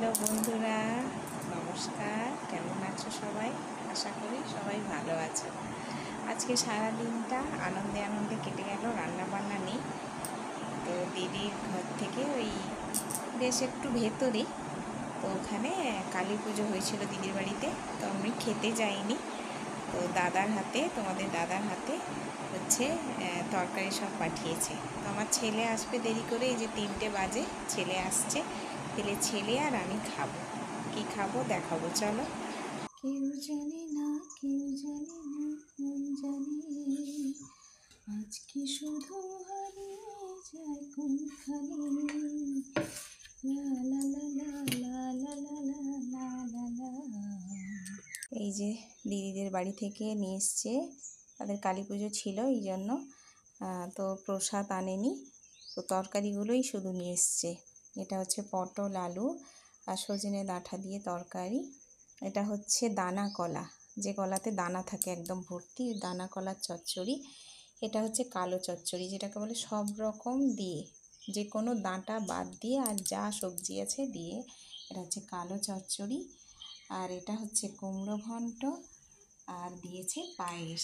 Hello বন্ধুরা, নমস্কার। কেমন আছো সবাই? আশা করি সবাই ভালো আছো। আজকে সারা দিনটা আনন্দে আনন্দে কেটে গেল, রান্না বান্না নেই। তো দিদির ঘর থেকে ওই বেশ একটু ভেতরে, তো ওখানে কালী পুজো হয়েছিল দিদির বাড়িতে। তো আমি খেতে যাইনি। তো তোমাদের দাদার হাতে হচ্ছে তরকারি সব পাঠিয়েছে। তো আমার ছেলে আসবে দেরি করে, এই যে 3টে বাজে, ছেলে আসছে। তাহলে ছেলে আর আমি খাবো। কি খাবো দেখাবো, চলো। কেউ জানে না, কেউ জানে না, মন জানে আজকে শুধু হারিয়ে যায় কোনখানে। লা লা লা লা লা লা লা লা লা লা লা। এই যে দিদিদের বাড়ি থেকে নিয়ে এসছে, তাদের কালী পুজো ছিল এই জন্য। তো প্রসাদ আনেনি, তো তরকারিগুলোই শুধু নিয়ে এসছে। এটা হচ্ছে পটল, আলু আর সজনে ডাঁটা দিয়ে তরকারি। এটা হচ্ছে দানা কলা, যে কলাতে দানা থাকে একদম ভর্তি, দানা কলার চচ্চড়ি। এটা হচ্ছে কালো চচ্চড়ি, যেটাকে বলে সব রকম দিয়ে, যে কোনো ডাঁটা বাদ দিয়ে আর যা সবজি আছে দিয়ে, এটা হচ্ছে কালো চচ্চড়ি। আর এটা হচ্ছে কুমড়ো ঘন্ট, আর দিয়েছে পায়েস।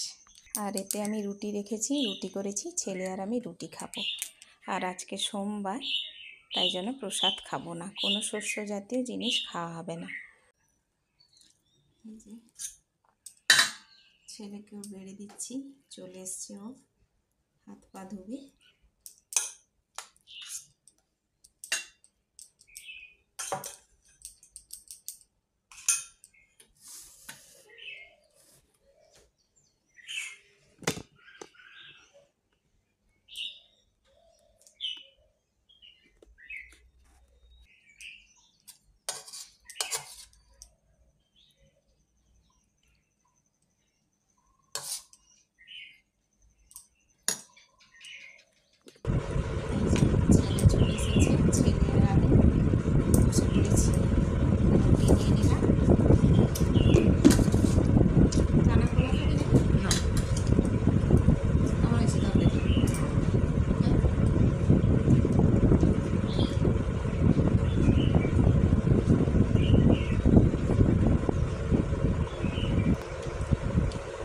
আর এতে আমি রুটি রেখেছি, রুটি করেছি, ছেলে আর আমি রুটি খাবো। আর আজকে সোমবার, তাই জন্য প্রসাদ খাবো না, কোনো শস্য জাতীয় জিনিস খাওয়া হবে না। ছেলেকেও বেড়ে দিচ্ছি, চলে এসছে ও, হাত পা ধুবে। ছেলে চলে এসেছে, ছেলে আর আমি বসে পড়েছি। রুটি নিয়ে নিলাম। দানা কলা খাবি না? আমার হয়েছে তরকারি।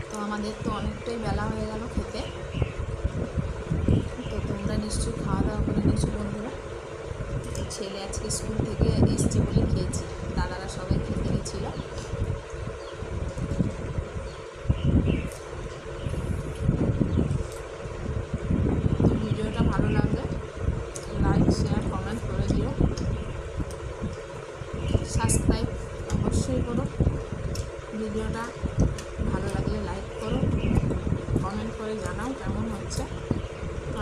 তো আমাদের তো অনেকটাই বেলা হয়ে গেল খেতে। তো তোমরা নিশ্চয়ই খাওয়া দাওয়া করে নিয়েছো বন্ধুরা। ছেলে আজকে স্কুল থেকে এসছে বলে খেয়েছি, দাদারা সবাই খেতে গেছিলো। তো ভিডিওটা ভালো লাগলে লাইক, শেয়ার, কমেন্ট করে দিও। সাবস্ক্রাইব অবশ্যই করো। ভিডিওটা ভালো লাগলে লাইক করো, কমেন্ট করে জানাও কেমন হচ্ছে।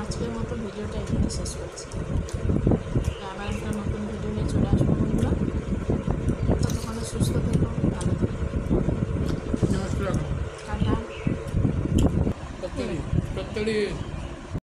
আজকের মতো ভিডিওটা এখানে শেষ করছি। আবার একটা নতুন ভিডিও নিয়ে চলে আসবো বন্ধুরা। ততক্ষণে সুস্থ থেকো, ভালো থেকো। টাটা।